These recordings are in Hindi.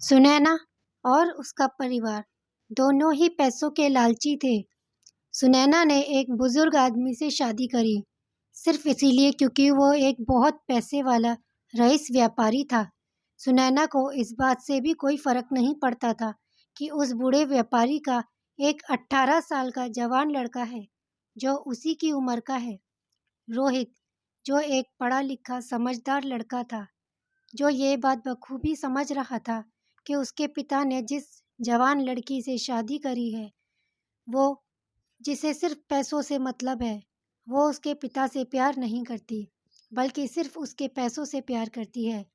सुनैना और उसका परिवार दोनों ही पैसों के लालची थे। सुनैना ने एक बुजुर्ग आदमी से शादी करी, सिर्फ इसीलिए क्योंकि वो एक बहुत पैसे वाला रईस व्यापारी था। सुनैना को इस बात से भी कोई फर्क नहीं पड़ता था कि उस बूढ़े व्यापारी का एक 18 साल का जवान लड़का है, जो उसी की उम्र का है। रोहित, जो एक पढ़ा लिखा समझदार लड़का था, जो ये बात बखूबी समझ रहा था कि उसके पिता ने जिस जवान लड़की से शादी करी है, वो जिसे सिर्फ पैसों से मतलब है, वो उसके पिता से प्यार नहीं करती, बल्कि सिर्फ उसके पैसों से प्यार करती है।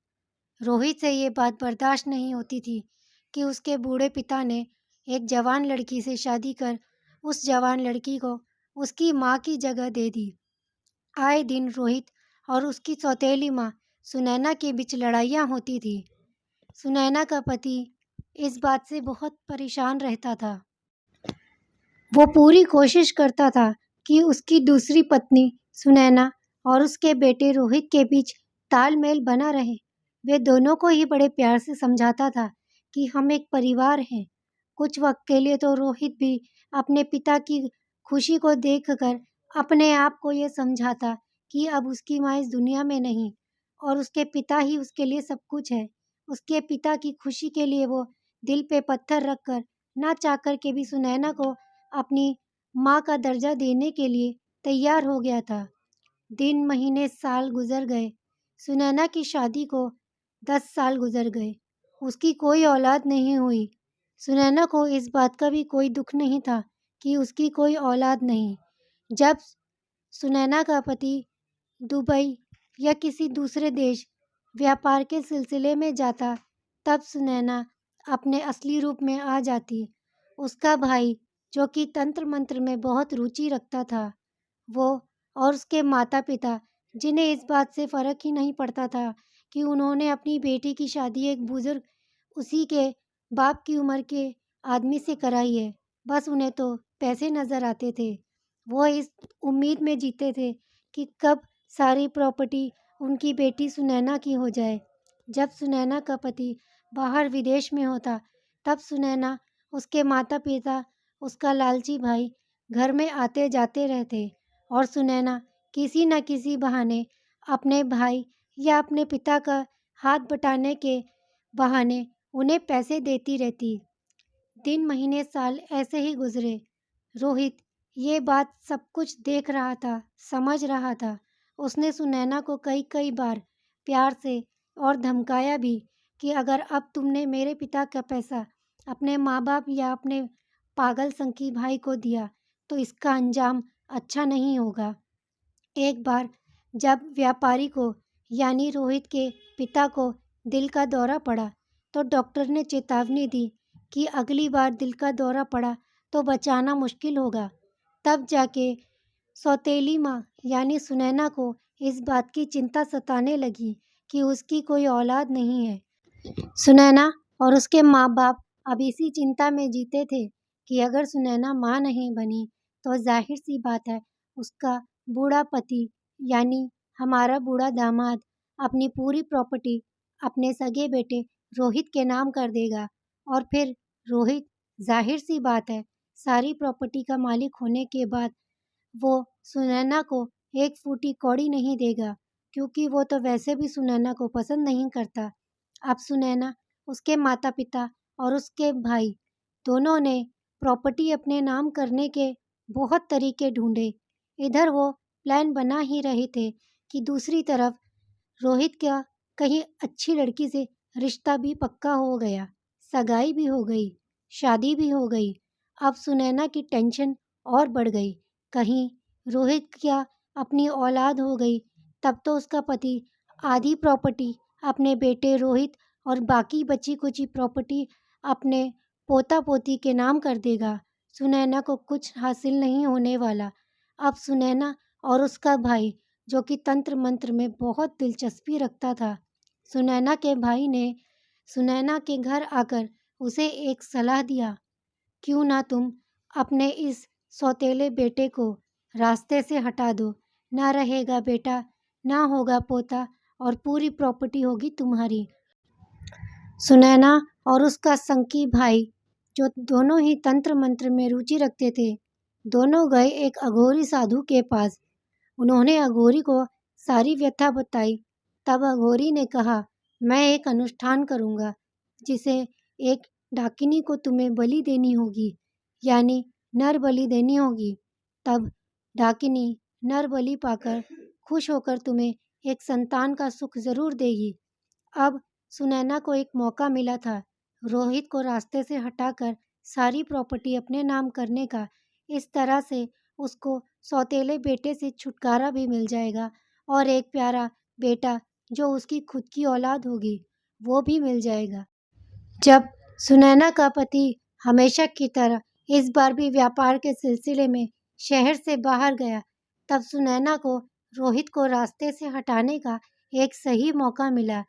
रोहित से ये बात बर्दाश्त नहीं होती थी कि उसके बूढ़े पिता ने एक जवान लड़की से शादी कर उस जवान लड़की को उसकी माँ की जगह दे दी। आए दिन रोहित और उसकी सौतेली माँ सुनैना के बीच लड़ाइयाँ होती थी। सुनैना का पति इस बात से बहुत परेशान रहता था। वो पूरी कोशिश करता था कि उसकी दूसरी पत्नी सुनैना और उसके बेटे रोहित के बीच तालमेल बना रहे। वे दोनों को ही बड़े प्यार से समझाता था कि हम एक परिवार हैं। कुछ वक्त के लिए तो रोहित भी अपने पिता की खुशी को देखकर अपने आप को ये समझाता कि अब उसकी माँ इस दुनिया में नहीं और उसके पिता ही उसके लिए सब कुछ है। उसके पिता की खुशी के लिए वो दिल पे पत्थर रखकर ना चाहकर के भी सुनैना को अपनी माँ का दर्जा देने के लिए तैयार हो गया था। दिन महीने साल गुजर गए। सुनैना की शादी को 10 साल गुजर गए। उसकी कोई औलाद नहीं हुई। सुनैना को इस बात का भी कोई दुख नहीं था कि उसकी कोई औलाद नहीं। जब सुनैना का पति दुबई या किसी दूसरे देश व्यापार के सिलसिले में जाता, तब सुनैना अपने असली रूप में आ जाती। उसका भाई, जो कि तंत्र मंत्र में बहुत रुचि रखता था, वो और उसके माता पिता, जिन्हें इस बात से फ़र्क ही नहीं पड़ता था कि उन्होंने अपनी बेटी की शादी एक बुजुर्ग, उसी के बाप की उम्र के आदमी से कराई है, बस उन्हें तो पैसे नज़र आते थे। वो इस उम्मीद में जीते थे कि कब सारी प्रॉपर्टी उनकी बेटी सुनैना की हो जाए। जब सुनैना का पति बाहर विदेश में होता, तब सुनैना, उसके माता पिता, उसका लालची भाई घर में आते जाते रहते और सुनैना किसी न किसी बहाने अपने भाई या अपने पिता का हाथ बटाने के बहाने उन्हें पैसे देती रहती। दिन महीने साल ऐसे ही गुजरे। रोहित ये बात सब कुछ देख रहा था, समझ रहा था। उसने सुनैना को कई कई बार प्यार से और धमकाया भी कि अगर अब तुमने मेरे पिता का पैसा अपने माँ बाप या अपने पागल संकी भाई को दिया, तो इसका अंजाम अच्छा नहीं होगा। एक बार जब व्यापारी को, यानी रोहित के पिता को दिल का दौरा पड़ा, तो डॉक्टर ने चेतावनी दी कि अगली बार दिल का दौरा पड़ा तो बचाना मुश्किल होगा। तब जाके सौतेली माँ यानी सुनैना को इस बात की चिंता सताने लगी कि उसकी कोई औलाद नहीं है। सुनैना और उसके माँ बाप अब इसी चिंता में जीते थे कि अगर सुनैना माँ नहीं बनी तो जाहिर सी बात है उसका बूढ़ा पति, यानी हमारा बूढ़ा दामाद, अपनी पूरी प्रॉपर्टी अपने सगे बेटे रोहित के नाम कर देगा और फिर रोहित, जाहिर सी बात है, सारी प्रॉपर्टी का मालिक होने के बाद वो सुनैना को एक फूटी कौड़ी नहीं देगा, क्योंकि वो तो वैसे भी सुनैना को पसंद नहीं करता। अब सुनैना, उसके माता पिता और उसके भाई दोनों ने प्रॉपर्टी अपने नाम करने के बहुत तरीके ढूंढे। इधर वो प्लान बना ही रहे थे कि दूसरी तरफ रोहित का कहीं अच्छी लड़की से रिश्ता भी पक्का हो गया, सगाई भी हो गई, शादी भी हो गई। अब सुनैना की टेंशन और बढ़ गई। कहीं रोहित क्या अपनी औलाद हो गई, तब तो उसका पति आधी प्रॉपर्टी अपने बेटे रोहित और बाकी बची कुची प्रॉपर्टी अपने पोता पोती के नाम कर देगा। सुनैना को कुछ हासिल नहीं होने वाला। अब सुनैना और उसका भाई, जो कि तंत्र मंत्र में बहुत दिलचस्पी रखता था, सुनैना के भाई ने सुनैना के घर आकर उसे एक सलाह दिया, क्यों ना तुम अपने इस सौतेले बेटे को रास्ते से हटा दो, ना रहेगा बेटा, ना होगा पोता और पूरी प्रॉपर्टी होगी तुम्हारी। सुनैना और उसका संकी भाई, जो दोनों ही तंत्र मंत्र में रुचि रखते थे, दोनों गए एक अघोरी साधु के पास। उन्होंने अघोरी को सारी व्यथा बताई। तब अघोरी ने कहा, मैं एक अनुष्ठान करूँगा, जिसे एक डाकिनी को तुम्हें बलि देनी होगी, यानी नर बलि देनी होगी। तब डाकिनी नर बलि पाकर खुश होकर तुम्हें एक संतान का सुख जरूर देगी। अब सुनैना को एक मौका मिला था रोहित को रास्ते से हटाकर सारी प्रॉपर्टी अपने नाम करने का। इस तरह से उसको सौतेले बेटे से छुटकारा भी मिल जाएगा और एक प्यारा बेटा जो उसकी खुद की औलाद होगी वो भी मिल जाएगा। जब सुनैना का पति हमेशा की तरह इस बार भी व्यापार के सिलसिले में शहर से बाहर गया, तब सुनैना को रोहित को रास्ते से हटाने का एक सही मौका मिला।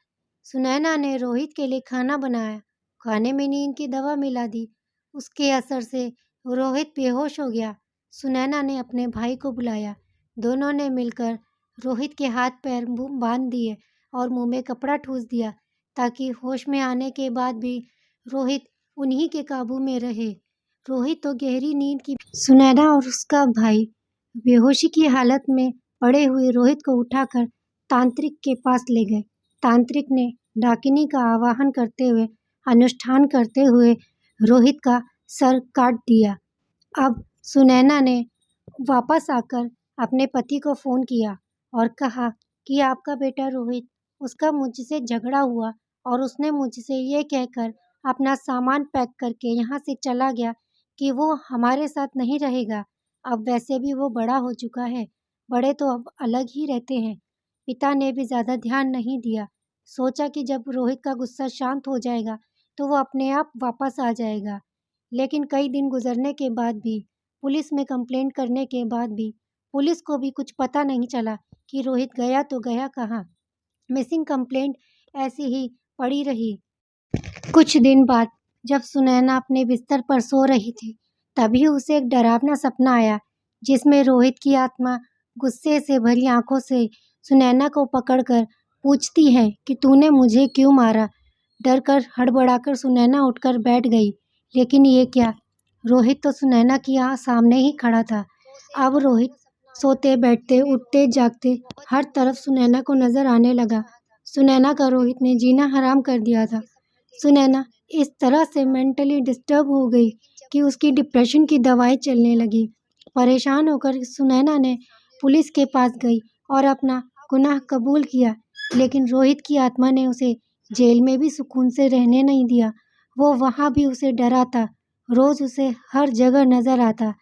सुनैना ने रोहित के लिए खाना बनाया, खाने में नींद की दवा मिला दी। उसके असर से रोहित बेहोश हो गया। सुनैना ने अपने भाई को बुलाया। दोनों ने मिलकर रोहित के हाथ पैर बांध दिए और मुंह में कपड़ा ठूस दिया, ताकि होश में आने के बाद भी रोहित उन्हीं के काबू में रहे। रोहित तो गहरी नींद की। सुनैना और उसका भाई बेहोशी की हालत में पड़े हुए रोहित को उठाकर तांत्रिक के पास ले गए। तांत्रिक ने डाकिनी का आवाहन करते हुए अनुष्ठान करते हुए रोहित का सर काट दिया। अब सुनैना ने वापस आकर अपने पति को फ़ोन किया और कहा कि आपका बेटा रोहित, उसका मुझसे झगड़ा हुआ और उसने मुझसे ये कहकर अपना सामान पैक करके यहाँ से चला गया कि वो हमारे साथ नहीं रहेगा। अब वैसे भी वो बड़ा हो चुका है, बड़े तो अब अलग ही रहते हैं। पिता ने भी ज़्यादा ध्यान नहीं दिया। सोचा कि जब रोहित का गुस्सा शांत हो जाएगा तो वो अपने आप वापस आ जाएगा। लेकिन कई दिन गुजरने के बाद भी, पुलिस में कंप्लेंट करने के बाद भी पुलिस को भी कुछ पता नहीं चला कि रोहित गया तो गया कहाँ। मिसिंग कंप्लेंट ऐसी ही पड़ी रही। कुछ दिन बाद जब सुनैना अपने बिस्तर पर सो रही थी, तभी उसे एक डरावना सपना आया, जिसमें रोहित की आत्मा गुस्से से भरी आंखों से सुनैना को पकड़कर पूछती है कि तूने मुझे क्यों मारा। डर कर हड़बड़ाकर सुनैना उठकर बैठ गई, लेकिन ये क्या, रोहित तो सुनैना की सामने ही खड़ा था। अब रोहित सोते बैठते उठते जागते हर तरफ सुनैना को नजर आने लगा। सुनैना का रोहित ने जीना हराम कर दिया था। सुनैना इस तरह से मेंटली डिस्टर्ब हो गई कि उसकी डिप्रेशन की दवाएं चलने लगी। परेशान होकर सुनैना ने पुलिस के पास गई और अपना गुनाह कबूल किया, लेकिन रोहित की आत्मा ने उसे जेल में भी सुकून से रहने नहीं दिया। वो वहाँ भी उसे डराता, रोज उसे हर जगह नजर आता।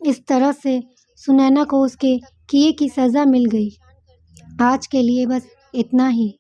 इस तरह से सुनैना को उसके किए की सज़ा मिल गई। आज के लिए बस इतना ही।